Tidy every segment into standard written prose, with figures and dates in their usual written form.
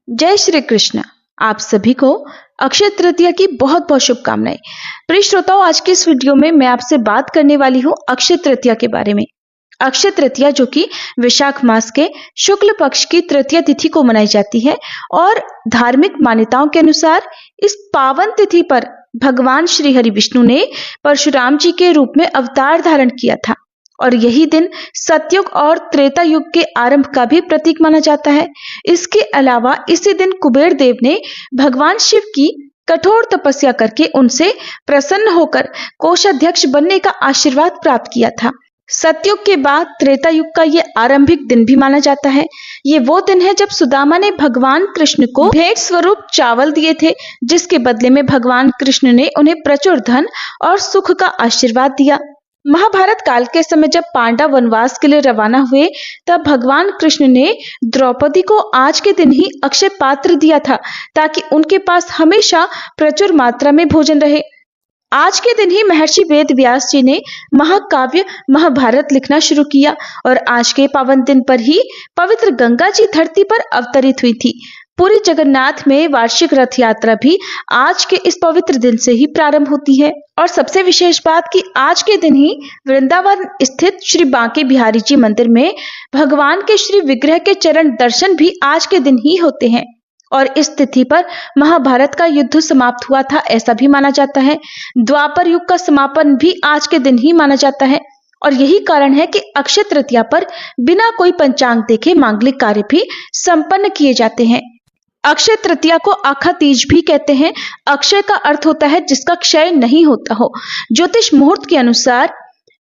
जय श्री कृष्ण। आप सभी को अक्षय तृतीया की बहुत बहुत शुभकामनाएं। प्रिय श्रोताओं, आज के इस वीडियो में मैं आपसे बात करने वाली हूँ अक्षय तृतीया के बारे में। अक्षय तृतीया जो कि वैशाख मास के शुक्ल पक्ष की तृतीया तिथि को मनाई जाती है और धार्मिक मान्यताओं के अनुसार इस पावन तिथि पर भगवान श्री हरि विष्णु ने परशुराम जी के रूप में अवतार धारण किया था और यही दिन सतयुग और त्रेता युग के आरंभ का भी प्रतीक माना जाता है। इसके अलावा इसी दिन कुबेर देव ने भगवान शिव की कठोर तपस्या करके उनसे प्रसन्न होकर कोषाध्यक्ष बनने का आशीर्वाद प्राप्त किया था। सतयुग के बाद त्रेता युग का ये आरंभिक दिन भी माना जाता है। ये वो दिन है जब सुदामा ने भगवान कृष्ण को भेंट स्वरूप चावल दिए थे, जिसके बदले में भगवान कृष्ण ने उन्हें प्रचुर धन और सुख का आशीर्वाद दिया। महाभारत काल के समय जब पांडव वनवास के लिए रवाना हुए, तब भगवान कृष्ण ने द्रौपदी को आज के दिन ही अक्षय पात्र दिया था ताकि उनके पास हमेशा प्रचुर मात्रा में भोजन रहे। आज के दिन ही महर्षि वेद व्यास जी ने महाकाव्य महाभारत लिखना शुरू किया और आज के पावन दिन पर ही पवित्र गंगा जी धरती पर अवतरित हुई थी। पूरी जगन्नाथ में वार्षिक रथ यात्रा भी आज के इस पवित्र दिन से ही प्रारंभ होती है। और सबसे विशेष बात कि आज के दिन ही वृंदावन स्थित श्री बांके बिहारी जी मंदिर में भगवान के श्री विग्रह के चरण दर्शन भी आज के दिन ही होते हैं और इस तिथि पर महाभारत का युद्ध समाप्त हुआ था, ऐसा भी माना जाता है। द्वापर युग का समापन भी आज के दिन ही माना जाता है और यही कारण है कि अक्षय तृतीया पर बिना कोई पंचांग देखे मांगलिक कार्य भी संपन्न किए जाते हैं। अक्षय तृतीया को आखा तीज भी कहते हैं। अक्षय का अर्थ होता है जिसका क्षय नहीं होता हो। ज्योतिष मुहूर्त के अनुसार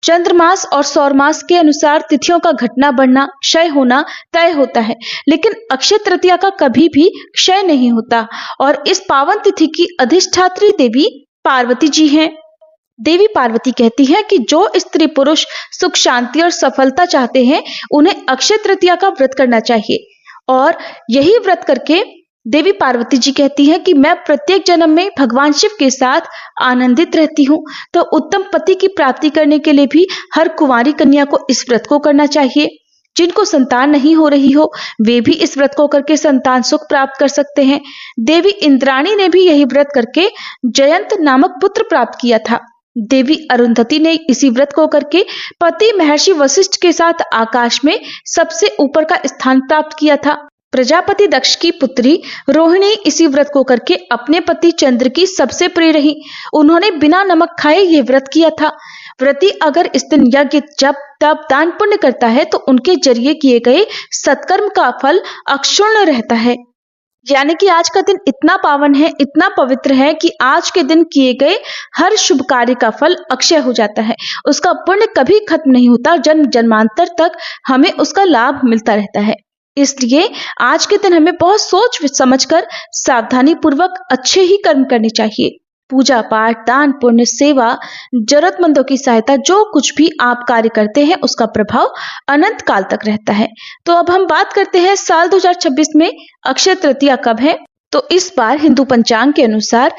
चंद्रमास और सौरमास के अनुसार तिथियों का घटना बढ़ना क्षय होना तय होता है, लेकिन अक्षय तृतीया का कभी भी क्षय नहीं होता। और इस पावन तिथि की अधिष्ठात्री देवी पार्वती जी हैं। देवी पार्वती कहती है कि जो स्त्री पुरुष सुख शांति और सफलता चाहते हैं उन्हें अक्षय तृतीया का व्रत करना चाहिए और यही व्रत करके देवी पार्वती जी कहती हैं कि मैं प्रत्येक जन्म में भगवान शिव के साथ आनंदित रहती हूँ। तो उत्तम पति की प्राप्ति करने के लिए भी हर कुंवारी कन्या को इस व्रत को करना चाहिए। जिनको संतान नहीं हो रही हो वे भी इस व्रत को करके संतान सुख प्राप्त कर सकते हैं। देवी इंद्राणी ने भी यही व्रत करके जयंत नामक पुत्र प्राप्त किया था। देवी अरुंधति ने इसी व्रत को करके पति महर्षि वशिष्ठ के साथ आकाश में सबसे ऊपर का स्थान प्राप्त किया था। प्रजापति दक्ष की पुत्री रोहिणी इसी व्रत को करके अपने पति चंद्र की सबसे प्रिय रही। उन्होंने बिना नमक खाए ये व्रत किया था। व्रती अगर इस दिन यज्ञ जप तप दान पुण्य करता है तो उनके जरिए किए गए सत्कर्म का फल अक्षुण्ण रहता है। यानी कि आज का दिन इतना पावन है, इतना पवित्र है कि आज के दिन किए गए हर शुभ कार्य का फल अक्षय हो जाता है। उसका पुण्य कभी खत्म नहीं होता, जन्म जन्मांतर तक हमें उसका लाभ मिलता रहता है। इसलिए आज के दिन हमें बहुत सोच समझकर सावधानी पूर्वक अच्छे ही कर्म करने चाहिए। पूजा पाठ दान पुण्य सेवा जरूरतमंदों की सहायता जो कुछ भी आप कार्य करते हैं उसका प्रभाव अनंत काल तक रहता है। तो अब हम बात करते हैं साल 2026 में अक्षय तृतीया कब है। तो इस बार हिंदू पंचांग के अनुसार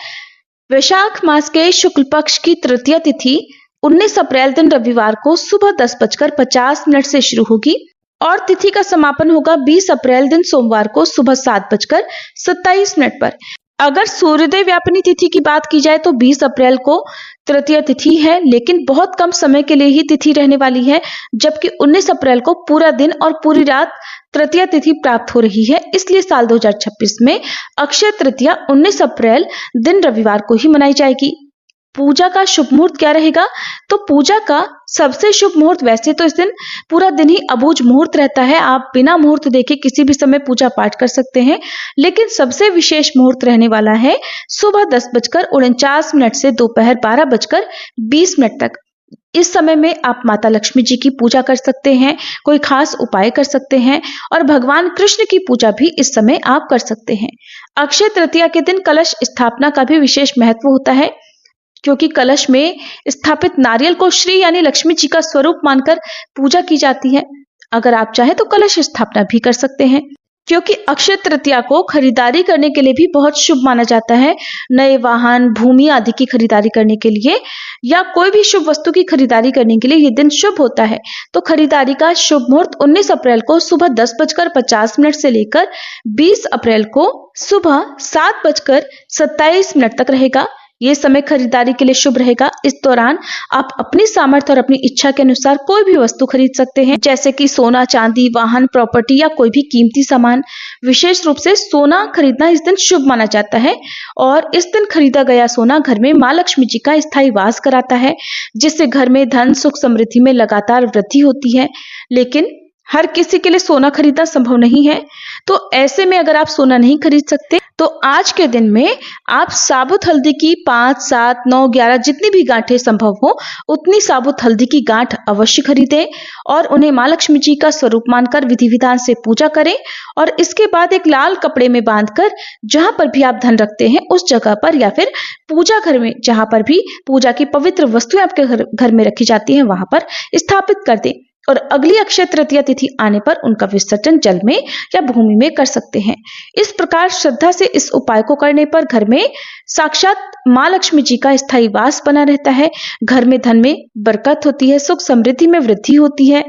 वैशाख मास के शुक्ल पक्ष की तृतीया तिथि 19 अप्रैल दिन रविवार को सुबह 10:50 से शुरू होगी और तिथि का समापन होगा 20 अप्रैल दिन सोमवार को सुबह 7:27 पर। अगर सूर्योदय व्यापिनी तिथि की बात की जाए तो 20 अप्रैल को तृतीया तिथि है, लेकिन बहुत कम समय के लिए ही तिथि रहने वाली है, जबकि 19 अप्रैल को पूरा दिन और पूरी रात तृतीया तिथि प्राप्त हो रही है। इसलिए साल 2026 में अक्षय तृतीया 19 अप्रैल दिन रविवार को ही मनाई जाएगी। पूजा का शुभ मुहूर्त क्या रहेगा? तो पूजा का सबसे शुभ मुहूर्त, वैसे तो इस दिन पूरा दिन ही अबूझ मुहूर्त रहता है, आप बिना मुहूर्त देखे किसी भी समय पूजा पाठ कर सकते हैं, लेकिन सबसे विशेष मुहूर्त रहने वाला है सुबह 10:49 से दोपहर 12:20 तक। इस समय में आप माता लक्ष्मी जी की पूजा कर सकते हैं, कोई खास उपाय कर सकते हैं और भगवान कृष्ण की पूजा भी इस समय आप कर सकते हैं। अक्षय तृतीया के दिन कलश स्थापना का भी विशेष महत्व होता है, क्योंकि कलश में स्थापित नारियल को श्री यानी लक्ष्मी जी का स्वरूप मानकर पूजा की जाती है। अगर आप चाहें तो कलश स्थापना भी कर सकते हैं। क्योंकि अक्षय तृतीया को खरीदारी करने के लिए भी बहुत शुभ माना जाता है। नए वाहन, भूमि आदि की खरीदारी करने के लिए या कोई भी शुभ वस्तु की खरीदारी करने के लिए ये दिन शुभ होता है। तो खरीदारी का शुभ मुहूर्त 19 अप्रैल को सुबह 10:50 से लेकर 20 अप्रैल को सुबह 7:27 तक रहेगा। ये समय खरीदारी के लिए शुभ रहेगा। इस दौरान आप अपनी सामर्थ्य और अपनी इच्छा के अनुसार कोई भी वस्तु खरीद सकते हैं, जैसे कि सोना, चांदी, वाहन, प्रॉपर्टी या कोई भी कीमती सामान। विशेष रूप से सोना खरीदना इस दिन शुभ माना जाता है और इस दिन खरीदा गया सोना घर में मां लक्ष्मी जी का स्थायी वास कराता है, जिससे घर में धन, सुख, समृद्धि में लगातार वृद्धि होती है। लेकिन हर किसी के लिए सोना खरीदना संभव नहीं है, तो ऐसे में अगर आप सोना नहीं खरीद सकते तो आज के दिन में आप साबुत हल्दी की 5, 7, 9, 11 जितनी भी गांठें संभव हो उतनी साबुत हल्दी की गांठ अवश्य खरीदें और उन्हें मां लक्ष्मी जी का स्वरूप मानकर विधि विधान से पूजा करें और इसके बाद एक लाल कपड़े में बांधकर जहां पर भी आप धन रखते हैं उस जगह पर या फिर पूजा घर में जहां पर भी पूजा की पवित्र वस्तुएं आपके घर में रखी जाती हैं वहां पर स्थापित कर दें और अगली अक्षय तृतीया तिथि आने पर उनका विसर्जन जल में या भूमि में कर सकते हैं। इस प्रकार श्रद्धा से इस उपाय को करने पर घर में साक्षात मां लक्ष्मी जी का स्थायी वास बना रहता है। घर में धन में बरकत होती है, सुख समृद्धि में वृद्धि होती है।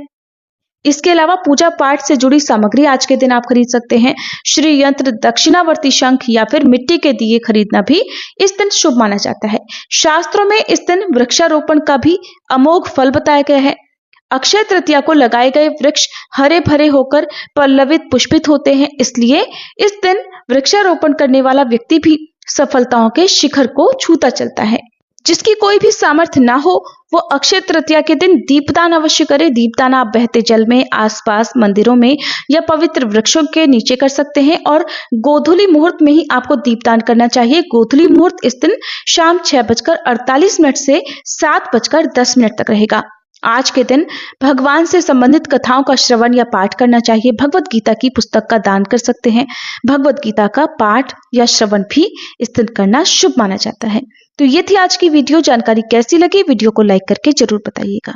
इसके अलावा पूजा पाठ से जुड़ी सामग्री आज के दिन आप खरीद सकते हैं। श्री यंत्र, दक्षिणावर्ती शंख या फिर मिट्टी के दिए खरीदना भी इस दिन शुभ माना जाता है। शास्त्रों में इस दिन वृक्षारोपण का भी अमोघ फल बताया गया है। अक्षय तृतीया को लगाए गए वृक्ष हरे भरे होकर पल्लवित, पुष्पित होते हैं, इसलिए इस दिन वृक्षारोपण करने वाला व्यक्ति भी सफलताओं के शिखर को छूता चलता है। जिसकी कोई भी सामर्थ्य ना हो वो अक्षय तृतीया के दिन दीपदान अवश्य करे। दीपदान आप बहते जल में, आसपास मंदिरों में या पवित्र वृक्षों के नीचे कर सकते हैं और गोधूली मुहूर्त में ही आपको दीपदान करना चाहिए। गोधूली मुहूर्त इस दिन शाम 6:48 से 7:10 तक रहेगा। आज के दिन भगवान से संबंधित कथाओं का श्रवण या पाठ करना चाहिए। भगवत गीता की पुस्तक का दान कर सकते हैं। भगवत गीता का पाठ या श्रवण भी इस दिन करना शुभ माना जाता है। तो ये थी आज की वीडियो। जानकारी कैसी लगी वीडियो को लाइक करके जरूर बताइएगा।